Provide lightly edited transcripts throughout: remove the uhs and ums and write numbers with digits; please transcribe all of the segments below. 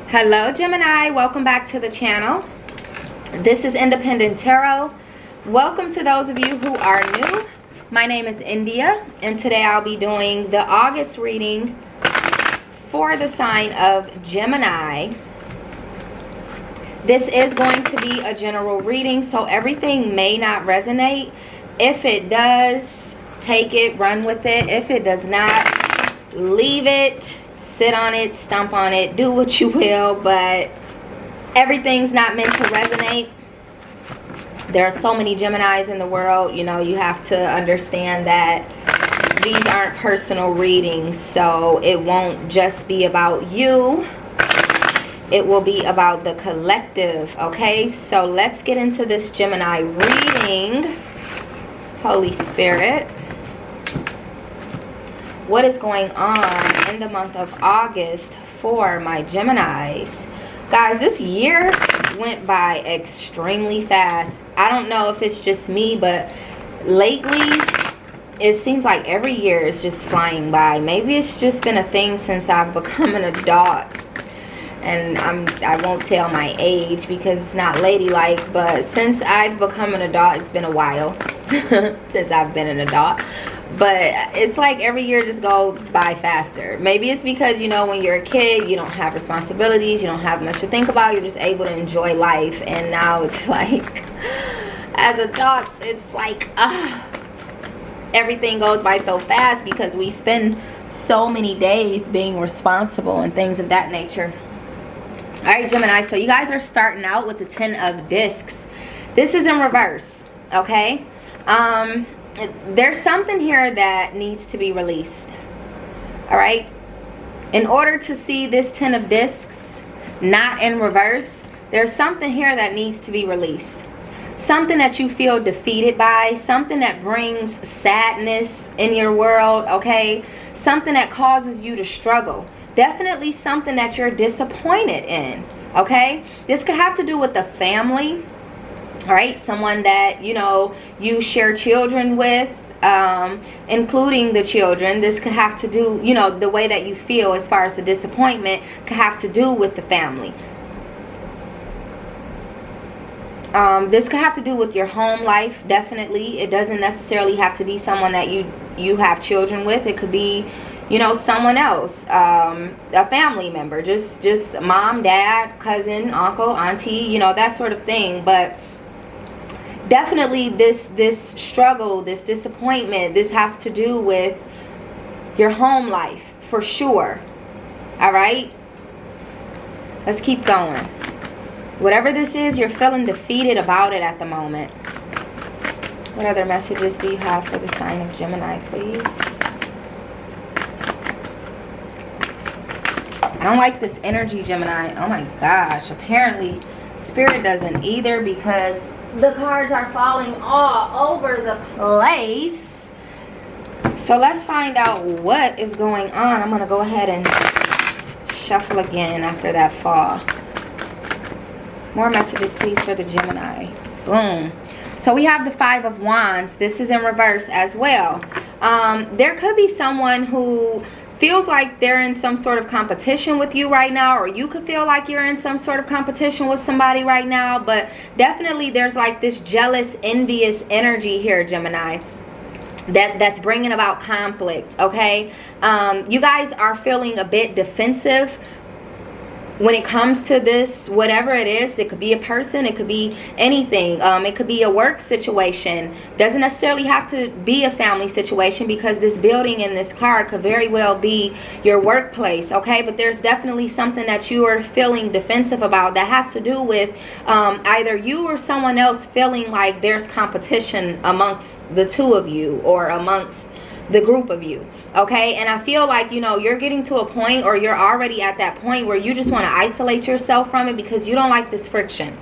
Hello Gemini, welcome back to the channel. This is Independent Tarot. Welcome to those of you who are new. My name is India, and today I'll be doing the August reading for the sign of Gemini. This is going to be a general reading, so everything may not resonate. If it does, take it, run with it. If it does not, leave it. Sit on it, stomp on it, do what you will, but everything's not meant to resonate. There are so many Geminis in the world, you know, you have to understand that these aren't personal readings, so it won't just be about you. It will be about the collective, okay? So let's get into this Gemini reading. Holy Spirit, what is going on in the month of August for my Geminis? Guys, this year went by extremely fast. I don't know if it's just me, but lately it seems like every year is just flying by. Maybe it's just been a thing since I've become an adult. And I won't tell my age because it's not ladylike, but since I've become an adult, it's been a while since I've been an adult. But it's like every year just goes by faster. Maybe it's because, you know, when you're a kid, you don't have responsibilities, you don't have much to think about, you're just able to enjoy life. And now it's like, as adults, it's like, everything goes by so fast because we spend so many days being responsible and things of that nature. All right, Gemini, so you guys are starting out with the 10 of discs. This is in reverse, okay? There's something here that needs to be released. All right, in order to see this 10 of discs not in reverse, there's something here that needs to be released. Something that you feel defeated by, something that brings sadness in your world, okay? Something that causes you to struggle. Definitely something that you're disappointed in, okay? This could have to do with the family. All right, someone that, you know, you share children with, including the children. This could have to do, you know, the way that you feel as far as the disappointment could have to do with the family. This could have to do with your home life, definitely. It doesn't necessarily have to be someone that you have children with. It could be, you know, someone else, a family member, just mom, dad, cousin, uncle, auntie, you know, that sort of thing. But definitely this struggle, this disappointment, this has to do with your home life for sure. All right, let's keep going. Whatever this is, you're feeling defeated about it at the moment. What other messages do you have for the sign of Gemini, please? I don't like this energy, Gemini. Oh my gosh, apparently Spirit doesn't either, because the cards are falling all over the place. So let's find out what is going on. I'm going to go ahead and shuffle again after that fall. More messages, please, for the Gemini. Boom. So we have the 5 of Wands. This is in reverse as well. There could be someone who feels like they're in some sort of competition with you right now, or you could feel like you're in some sort of competition with somebody right now. But definitely there's like this jealous, envious energy here, Gemini, that's bringing about conflict, okay? You guys are feeling a bit defensive when it comes to this, whatever it is. It could be a person, it could be anything. It could be a work situation. Doesn't necessarily have to be a family situation, because this building in this card could very well be your workplace, okay? But there's definitely something that you are feeling defensive about that has to do with either you or someone else feeling like there's competition amongst the two of you, or amongst the group of you, okay? And I feel like, you know, you're getting to a point, or you're already at that point, where you just want to isolate yourself from it because you don't like this friction.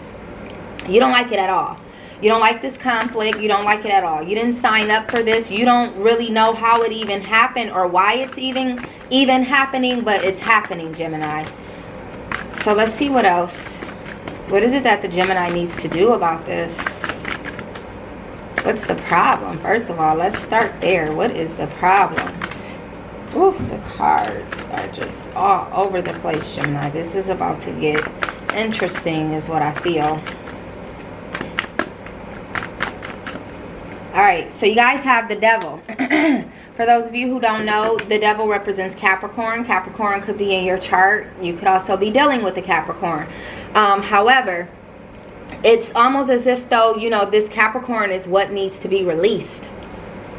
You don't like it at all. You don't like this conflict. You don't like it at all. You didn't sign up for this. You don't really know how it even happened or why it's even happening, but it's happening, Gemini. So let's see what else. What is it that the Gemini needs to do about this? What's the problem? First of all, let's start there. What is the problem? Oof, the cards are just all over the place, Gemini. This is about to get interesting is what I feel. All right, so you guys have the Devil. For those of you who don't know, the Devil represents Capricorn. Capricorn could be in your chart. You could also be dealing with the Capricorn. However, it's almost as if though, you know, this Capricorn is what needs to be released.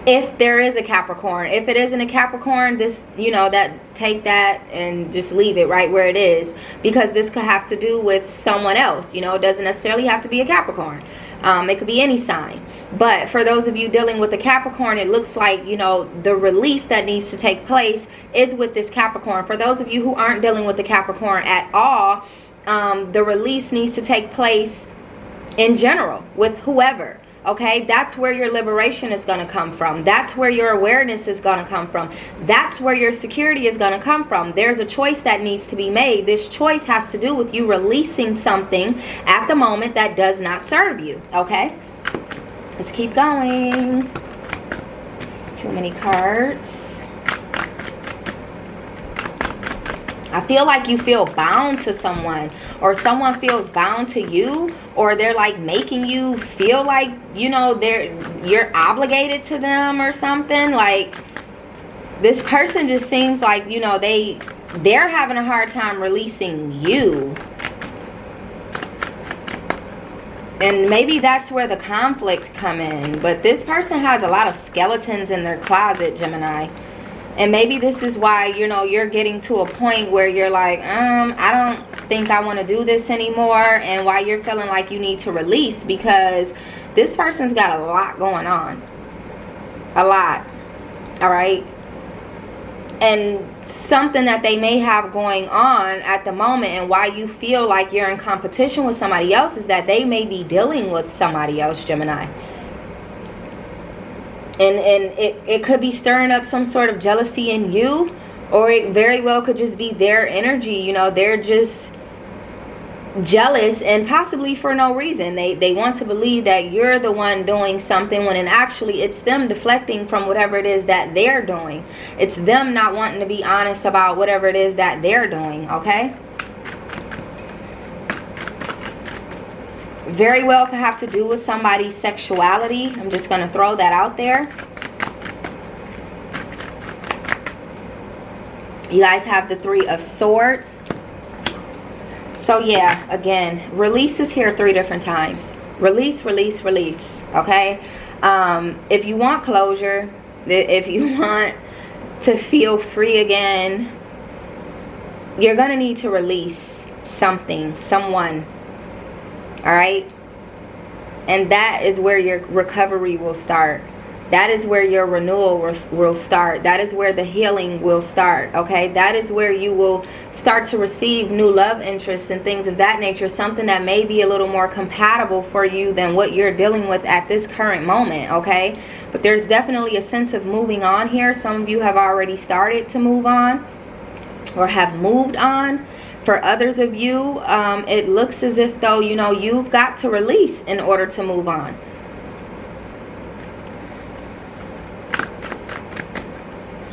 If there is a Capricorn. If it isn't a Capricorn, this, you know, take that and just leave it right where it is. Because this could have to do with someone else. You know, it doesn't necessarily have to be a Capricorn. It could be any sign. But for those of you dealing with the Capricorn, it looks like, you know, the release that needs to take place is with this Capricorn. For those of you who aren't dealing with the Capricorn at all, the release needs to take place in general with whoever. Okay, that's where your liberation is going to come from. That's where your awareness is going to come from. That's where your security is going to come from. There's a choice that needs to be made. This choice has to do with you releasing something at the moment that does not serve you. Okay, let's keep going. There's too many cards. I feel like you feel bound to someone, or someone feels bound to you, or they're like making you feel like, you know, you're obligated to them or something. Like, this person just seems like, you know, they're having a hard time releasing you. And maybe that's where the conflict come in. But this person has a lot of skeletons in their closet, Gemini. And maybe this is why, you know, you're getting to a point where you're like, I don't think I want to do this anymore. And why you're feeling like you need to release, because this person's got a lot going on. A lot. All right. And something that they may have going on at the moment, and why you feel like you're in competition with somebody else, is that they may be dealing with somebody else, Gemini. And it could be stirring up some sort of jealousy in you, or it very well could just be their energy. You know, they're just jealous, and possibly for no reason. They want to believe that you're the one doing something, when actually it's them deflecting from whatever it is that they're doing. It's them not wanting to be honest about whatever it is that they're doing. Okay, very well could have to do with somebody's sexuality. I'm just going to throw that out there. You guys have the Three of Swords. So yeah, again, release is here 3 different times. Release, release, release. Okay, if you want closure, if you want to feel free again, you're going to need to release something, someone. All right, and that is where your recovery will start. That is where your renewal will start. That is where the healing will start. Okay, that is where you will start to receive new love interests and things of that nature. Something that may be a little more compatible for you than what you're dealing with at this current moment. Okay, but there's definitely a sense of moving on here. Some of you have already started to move on, or have moved on. For others of you, it looks as if though, you know, you've got to release in order to move on.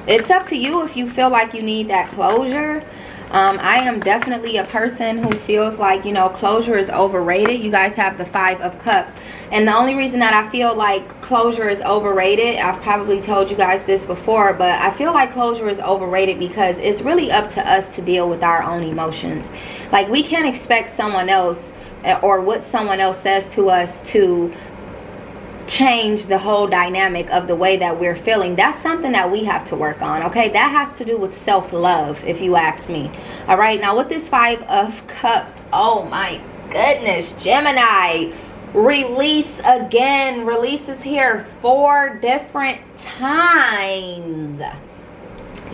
It's up to you if you feel like you need that closure. I am definitely a person who feels like, you know, closure is overrated. You guys have the 5 of Cups. And the only reason that I feel like closure is overrated, I've probably told you guys this before, but I feel like closure is overrated because it's really up to us to deal with our own emotions. Like, we can't expect someone else, or what someone else says to us, to change the whole dynamic of the way that we're feeling. That's something that we have to work on. Okay, that has to do with self-love, if you ask me. All right, now with this 5 of Cups, oh my goodness, Gemini, release again. Release is here 4 different times.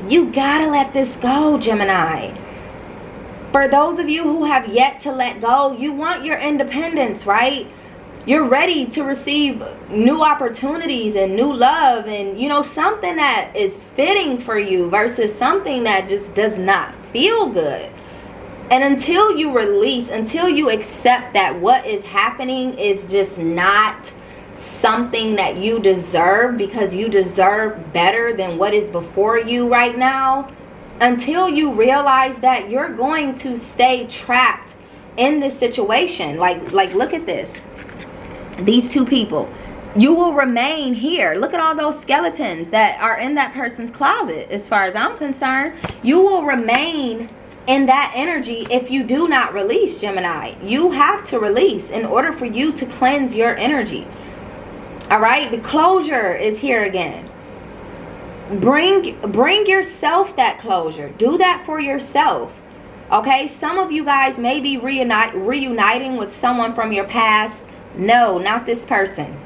You gotta let this go, Gemini. For those of you who have yet to let go, you want your independence, right? You're ready to receive new opportunities and new love, and, you know, something that is fitting for you versus something that just does not feel good. And until you release, until you accept that what is happening is just not something that you deserve, because you deserve better than what is before you right now, until you realize that you're going to stay trapped in this situation. Like look at this. These two people. You will remain here. Look at all those skeletons that are in that person's closet. As far as I'm concerned, you will remain in that energy if you do not release, Gemini. You have to release in order for you to cleanse your energy. All right, the closure is here again. Bring yourself that closure. Do that for yourself. Okay, some of you guys may be reuniting with someone from your past. No, not this person.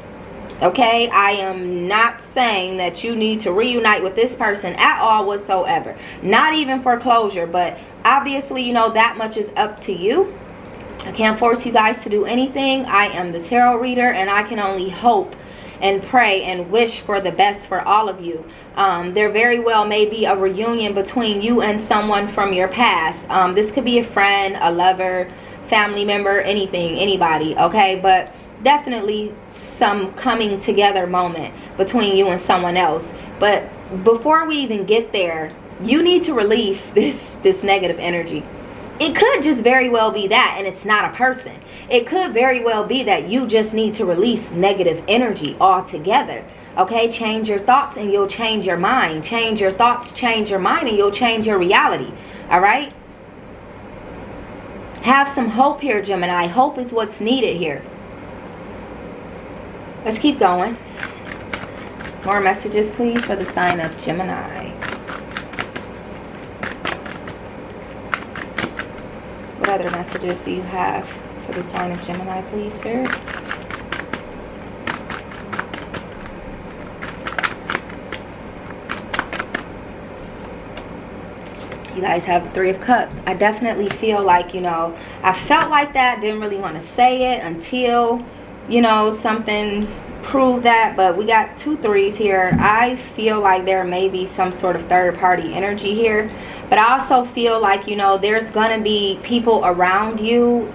Okay, I am not saying that you need to reunite with this person at all whatsoever. Not even for closure, but obviously, you know, that much is up to you. I can't force you guys to do anything. I am the tarot reader, and I can only hope and pray and wish for the best for all of you. There very well may be a reunion between you and someone from your past. This could be a friend, a lover, family member, anything, anybody, okay? But definitely some coming together moment between you and someone else. But before we even get there, you need to release this negative energy. It could just very well be that, and it's not a person. It could very well be that you just need to release negative energy altogether. Okay, change your thoughts and you'll change your mind. Change your thoughts, change your mind, and you'll change your reality. All right? Have some hope here, Gemini. Hope is what's needed here. Let's keep going. More messages, please, for the sign of Gemini. What other messages do you have for the sign of Gemini, please, Spirit? You guys have the Three of Cups. I definitely feel like, you know, I felt like that. Didn't really want to say it until, you know, something proved that. But we got 2 threes here. I feel like there may be some sort of third party energy here. But I also feel like, you know, there's going to be people around you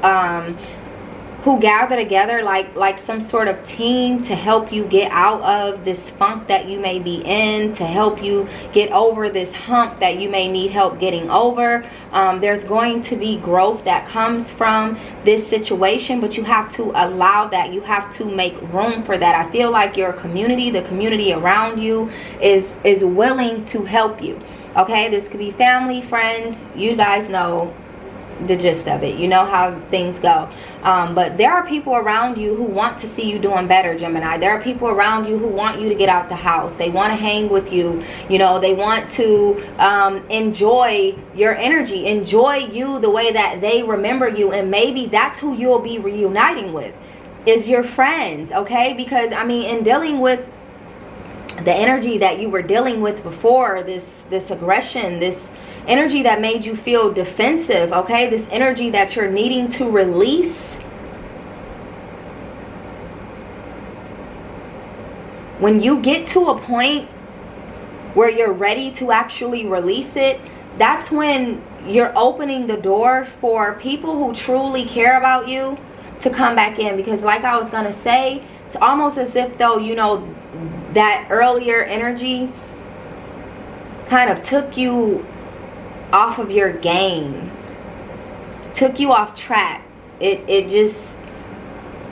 who gather together like some sort of team to help you get out of this funk that you may be in, to help you get over this hump that you may need help getting over. There's going to be growth that comes from this situation, but you have to allow that. You have to make room for that. I feel like your community, the community around you is willing to help you. Okay, this could be family, friends. You guys know the gist of it. You know how things go. But there are people around you who want to see you doing better, Gemini. There are people around you who want you to get out the house. They want to hang with you. You know, they want to enjoy your energy, enjoy you the way that they remember you. And maybe that's who you'll be reuniting with, is your friends. Okay, because I mean, in dealing with the energy that you were dealing with before, this aggression, this energy that made you feel defensive, okay, this energy that you're needing to release, when you get to a point where you're ready to actually release it, that's when you're opening the door for people who truly care about you to come back in. Because like I was gonna say, it's almost as if though, you know, that earlier energy kind of took you off of your game, took you off track. It just,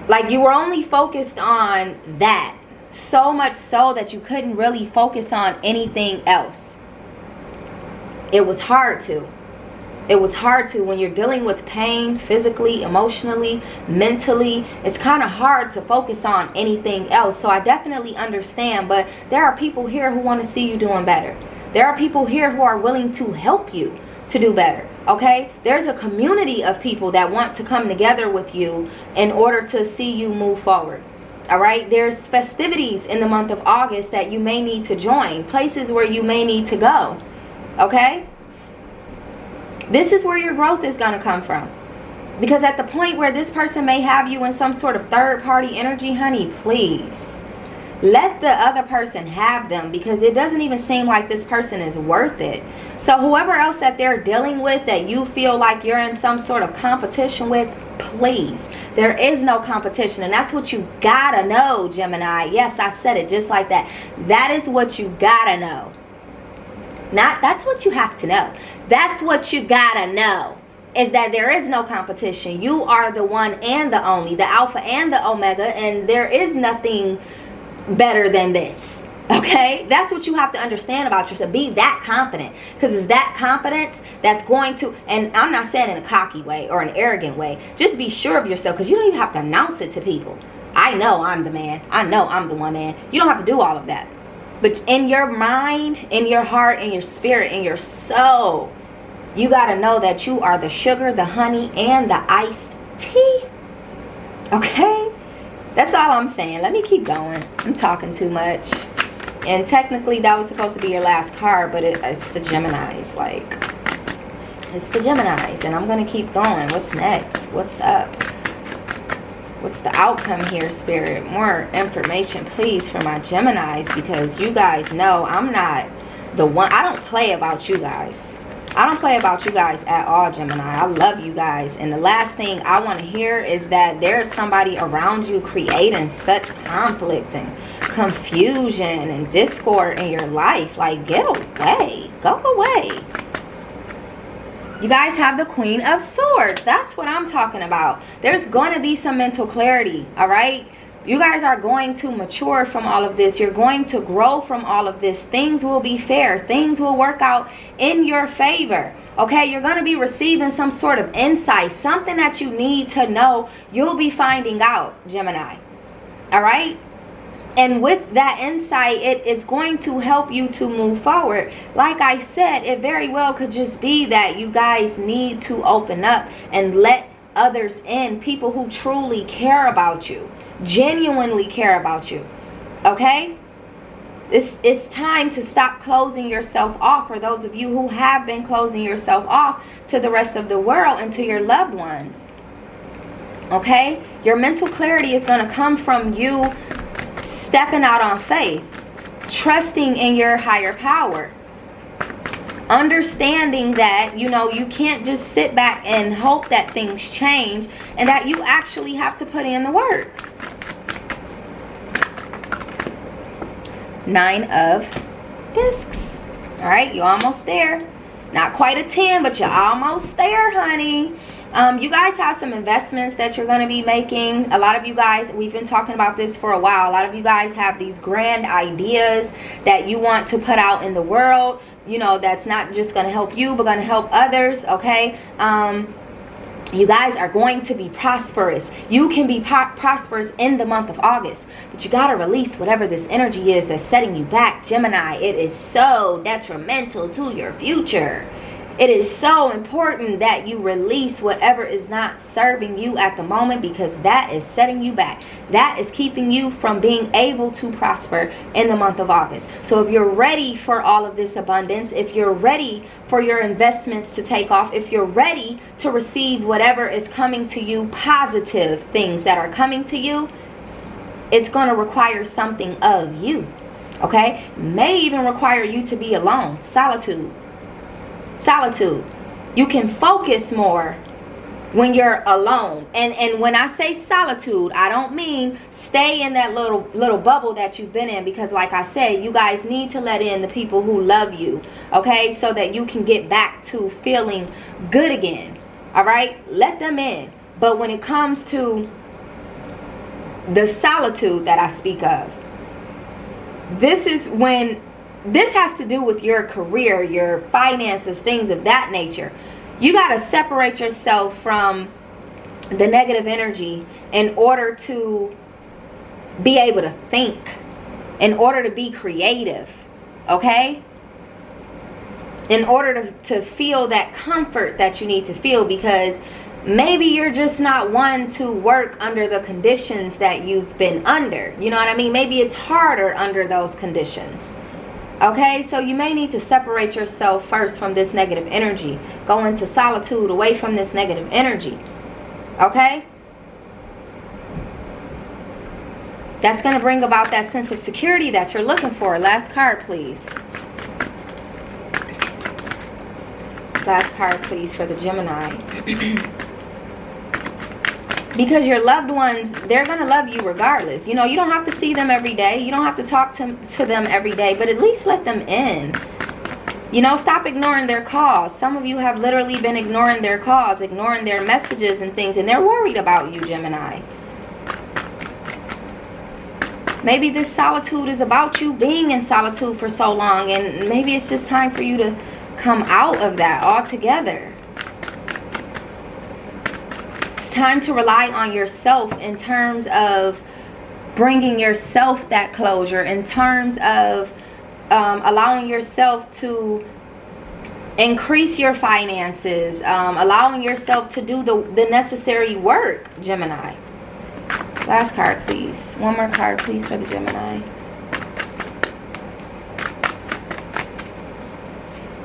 like, you were only focused on that, so much so that you couldn't really focus on anything else. It was hard to. It was hard to, when you're dealing with pain, physically, emotionally, mentally, it's kind of hard to focus on anything else. So I definitely understand, but there are people here who want to see you doing better. There are people here who are willing to help you to do better, okay? There's a community of people that want to come together with you in order to see you move forward, all right? There's festivities in the month of August that you may need to join, places where you may need to go, okay? This is where your growth is going to come from. Because at the point where this person may have you in some sort of third party energy, honey, please Let the other person have them, because it doesn't even seem like this person is worth it. So whoever else that they're dealing with that you feel like you're in some sort of competition with, please, there is no competition. And that's what you gotta know, Gemini. Yes, I said it just like that. That is what you gotta know. That's what you have to know. That's what you gotta know, is that there is no competition. You are the one and the only, the alpha and the omega, and there is nothing better than this. Okay, that's what you have to understand about yourself. Be that confident, because it's that confidence that's going to, and I'm not saying in a cocky way or an arrogant way, just be sure of yourself, because you don't even have to announce it to people. I know I'm the man, I know I'm the woman. You don't have to do all of that, but in your mind, in your heart, in your spirit, in your soul, you got to know that you are the sugar, the honey, and the iced tea. Okay, that's all I'm saying. Let me keep going. I'm talking too much. And technically that was supposed to be your last card, but it's the Geminis. Like, it's the Geminis, and I'm gonna keep going. What's next? What's up? What's the outcome here, Spirit? More information, please, for my Geminis, because you guys know I'm not the one. I don't play about you guys. I don't play about you guys at all, Gemini. I love you guys. And the last thing I want to hear is that there's somebody around you creating such conflict and confusion and discord in your life. Like, get away. Go away. You guys have the Queen of Swords. That's what I'm talking about. There's going to be some mental clarity, all right? You guys are going to mature from all of this. You're going to grow from all of this. Things will be fair. Things will work out in your favor. Okay, you're going to be receiving some sort of insight. Something that you need to know, you'll be finding out, Gemini. All right? And with that insight, it is going to help you to move forward. Like I said, it very well could just be that you guys need to open up and let others in. People who truly care about you. Genuinely care about you. Okay, it's time to stop closing yourself off, for those of you who have been closing yourself off to the rest of the world and to your loved ones. Okay, your mental clarity is going to come from you stepping out on faith, trusting in your higher power, understanding that, you know, you can't just sit back and hope that things change, and that you actually have to put in the work. 9 of discs. All right, you're almost there. Not quite a 10, but you're almost there, honey. You guys have some investments that you're going to be making. A lot of you guys, we've been talking about this for a while. A lot of you guys have these grand ideas that you want to put out in the world. You know, that's not just going to help you, but going to help others. Okay. You guys are going to be prosperous. You can be prosperous in the month of August, but you got to release whatever this energy is that's setting you back, Gemini. It is so detrimental to your future. It is so important that you release whatever is not serving you at the moment, because that is setting you back. That is keeping you from being able to prosper in the month of August. So if you're ready for all of this abundance, if you're ready for your investments to take off, if you're ready to receive whatever is coming to you, positive things that are coming to you, it's going to require something of you. Okay? May even require you to be alone. Solitude. You can focus more when you're alone. And when I say solitude, I don't mean stay in that little bubble that you've been in, because like I said, you guys need to let in the people who love you, okay, so that you can get back to feeling good again. All right, let them in. But when it comes to the solitude that I speak of, this is when this has to do with your career, your finances, things of that nature. You got to separate yourself from the negative energy in order to be able to think, in order to be creative, okay? In order to feel that comfort that you need to feel, because maybe you're just not one to work under the conditions that you've been under. You know what I mean? Maybe it's harder under those conditions. Okay, so you may need to separate yourself first from this negative energy. Go into solitude, away from this negative energy. Okay? That's going to bring about that sense of security that you're looking for. Last card, please. Last card, please, for the Gemini. Because your loved ones, they're going to love you regardless. You know, you don't have to see them every day. You don't have to talk to them every day. But at least let them in. You know, stop ignoring their calls. Some of you have literally been ignoring their calls, ignoring their messages and things. And they're worried about you, Gemini. Maybe this solitude is about you being in solitude for so long. And maybe it's just time for you to come out of that altogether. It's time to rely on yourself in terms of bringing yourself that closure. In terms of allowing yourself to increase your finances. Allowing yourself to do the necessary work, Gemini. Last card, please. One more card, please, for the Gemini.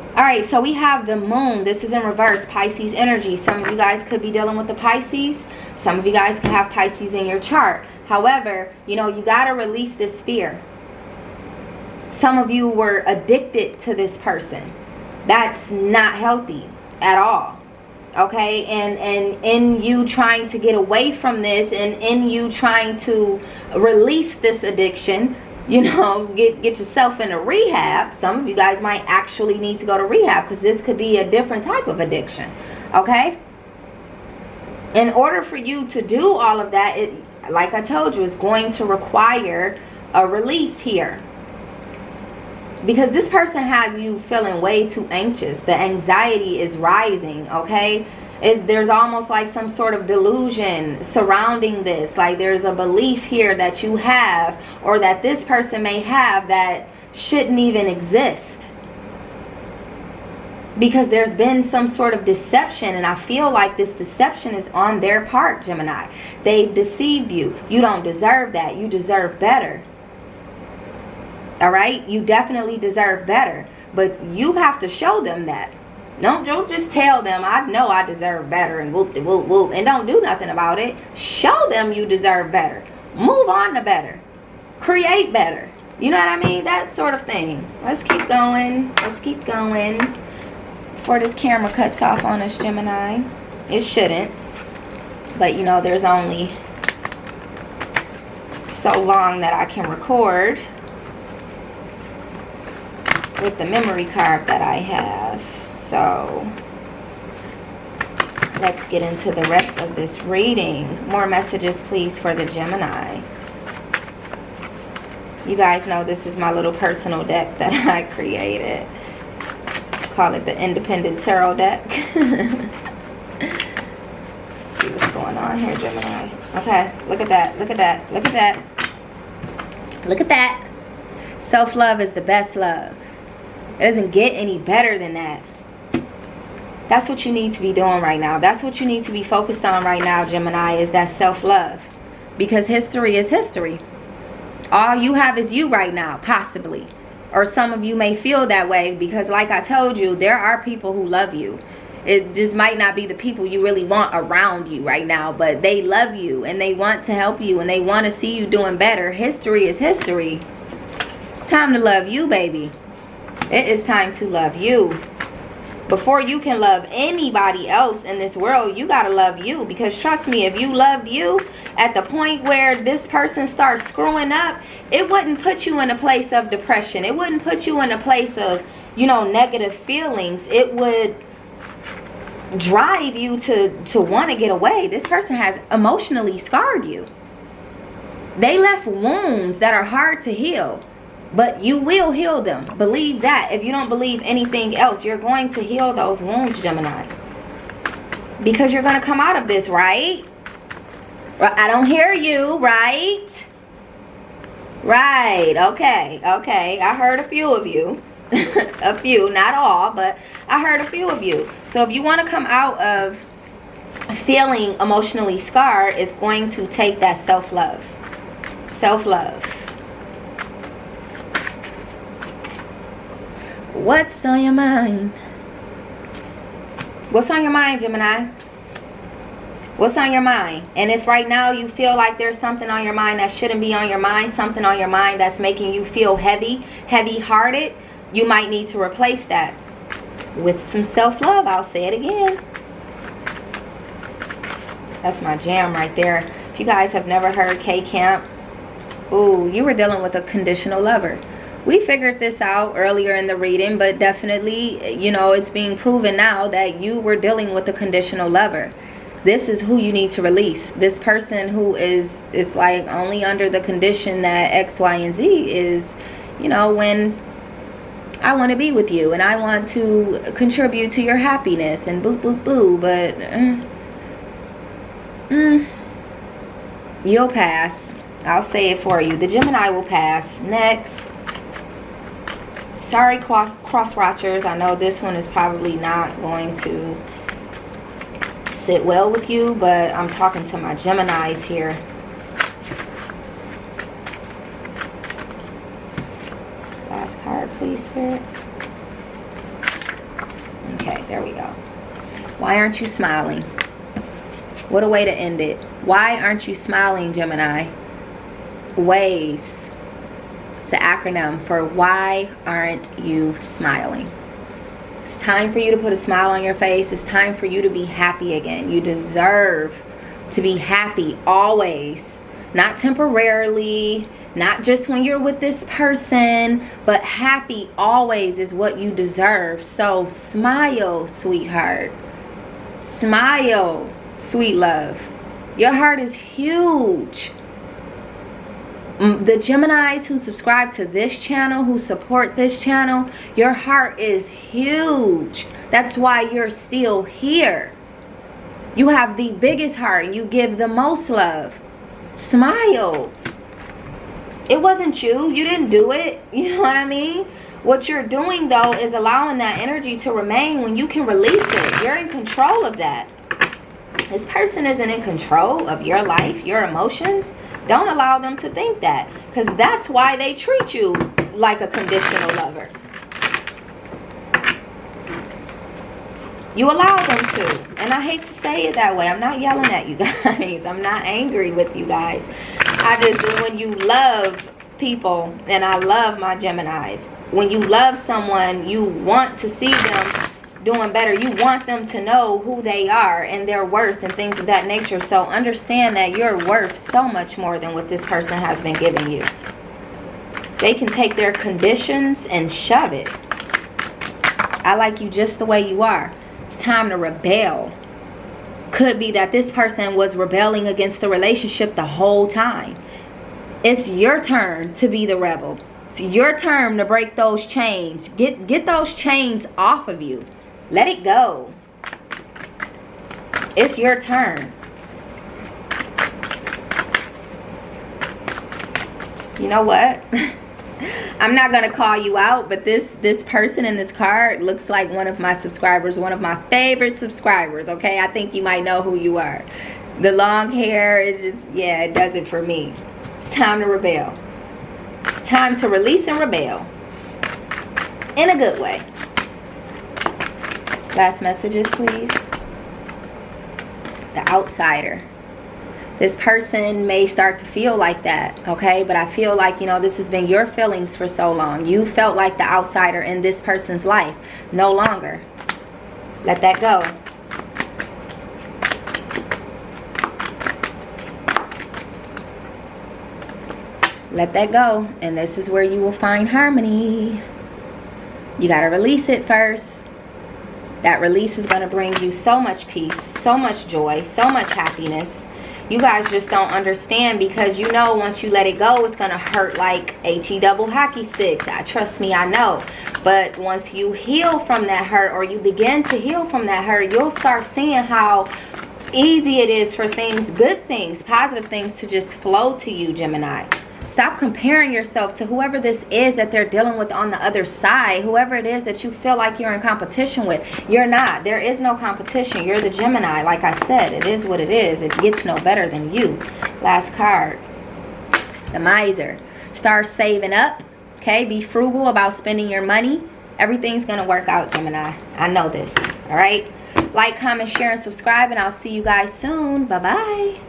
Alright, so we have the moon. This is in reverse, Pisces energy. Some of you guys could be dealing with the Pisces. Some of you guys can have Pisces in your chart. However, you know, you got to release this fear. Some of you were addicted to this person. That's not healthy at all. Okay, and in you trying to get away from this, and in you trying to release this addiction, you know, get yourself into rehab. Some of you guys might actually need to go to rehab, because this could be a different type of addiction. Okay, in order for you to do all of that, it, like I told you, is going to require a release here. Because this person has you feeling way too anxious. The anxiety is rising, okay? There's almost like some sort of delusion surrounding this. Like there's a belief here that you have, or that this person may have, that shouldn't even exist. Because there's been some sort of deception, and I feel like this deception is on their part, Gemini. They've deceived you. You don't deserve that. You deserve better. All right, you definitely deserve better, but you have to show them that. Don't just tell them, I know I deserve better, and whoop de whoop whoop, and don't do nothing about it. Show them you deserve better. Move on to better. Create better. You know what I mean? That sort of thing. Let's keep going. Let's keep going. Before this camera cuts off on us, Gemini. It shouldn't. But you know, there's only so long that I can record with the memory card that I have. So let's get into the rest of this reading. More messages, please, for the Gemini. You guys know this is my little personal deck that I created. Call it the Independent Tarot deck. See what's going on here, Gemini. Okay, look at that. Look at that. Look at that. Look at that. Self-love is the best love. It doesn't get any better than that. That's what you need to be doing right now. That's what you need to be focused on right now, Gemini, is that self-love. Because history is history. All you have is you right now, possibly. Or some of you may feel that way because, like I told you, there are people who love you. It just might not be the people you really want around you right now, but they love you and they want to help you and they want to see you doing better. History is history. It's time to love you, baby. It is time to love you. Before you can love anybody else in this world, you got to love you. Because trust me, if you loved you at the point where this person starts screwing up, it wouldn't put you in a place of depression. It wouldn't put you in a place of, you know, negative feelings. It would drive you to want to get away. This person has emotionally scarred you. They left wounds that are hard to heal. But you will heal them. Believe that. If you don't believe anything else, you're going to heal those wounds, Gemini. Because you're going to come out of this, right? I don't hear you, right? Right. Okay. Okay. I heard a few of you. A few, not all, but I heard a few of you. So if you want to come out of feeling emotionally scarred, it's going to take that self-love. Self-love. What's on your mind? What's on your mind, Gemini? What's on your mind? And if right now you feel like there's something on your mind that shouldn't be on your mind, something on your mind that's making you feel heavy-hearted, you might need to replace that with some self-love. I'll say it again. That's my jam right there. If you guys have never heard K-Camp, ooh, you were dealing with a conditional lover. We figured this out earlier in the reading, but definitely, you know, it's being proven now that you were dealing with a conditional lover. This is who you need to release. This person who is like only under the condition that X, Y, and Z is, you know, when I want to be with you and I want to contribute to your happiness and boo, boo, boo, but you'll pass. I'll say it for you. The Gemini will pass. Next. Sorry, cross-watchers. I know this one is probably not going to sit well with you, but I'm talking to my Geminis here. Last card, please, Spirit. Okay, there we go. Why aren't you smiling? What a way to end it. Why aren't you smiling, Gemini? Ways. It's an acronym for why aren't you smiling? It's time for you to put a smile on your face. It's time for you to be happy again. You deserve to be happy always. Not temporarily, not just when you're with this person, but happy always is what you deserve. So smile, sweetheart. Smile, sweet love. Your heart is huge. The Geminis who subscribe to this channel, who support this channel, your heart is huge. That's why you're still here. You have the biggest heart and you give the most love. Smile. It wasn't you. You didn't do it. You know what I mean? What you're doing, though, is allowing that energy to remain when you can release it. You're in control of that. This person isn't in control of your life, your emotions. Don't allow them to think that, because that's why they treat you like a conditional lover. You allow them to. And I hate to say it that way. I'm not yelling at you guys. I'm not angry with you guys. I just, when you love people, and I love my Geminis, when you love someone, you want to see them doing better. You want them to know who they are and their worth and things of that nature. So understand that you're worth so much more than what this person has been giving you. They can take their conditions and shove it. I like you just the way you are. It's time to rebel. Could be that this person was rebelling against the relationship the whole time. It's your turn to be the rebel. It's your turn to break those chains. Get those chains off of you. Let it go. It's your turn. You know what? I'm not going to call you out, but this person in this card looks like one of my subscribers, one of my favorite subscribers, okay? I think you might know who you are. The long hair is just, yeah, it does it for me. It's time to rebel. It's time to release and rebel. In a good way. Last messages, please. The outsider. This person may start to feel like that, okay? But I feel like, you know, this has been your feelings for so long. You felt like the outsider in this person's life. No longer. Let that go. Let that go. And this is where you will find harmony. You got to release it first. That release is going to bring you so much peace, so much joy, so much happiness. You guys just don't understand, because you know once you let it go, it's going to hurt like HE double hockey sticks. Trust me, I know. But once you heal from that hurt, or you begin to heal from that hurt, you'll start seeing how easy it is for things, good things, positive things to just flow to you, Gemini. Stop comparing yourself to whoever this is that they're dealing with on the other side. Whoever it is that you feel like you're in competition with. You're not. There is no competition. You're the Gemini. Like I said, it is what it is. It gets no better than you. Last card. The Miser. Start saving up. Okay? Be frugal about spending your money. Everything's going to work out, Gemini. I know this. All right? Like, comment, share, and subscribe, and I'll see you guys soon. Bye bye.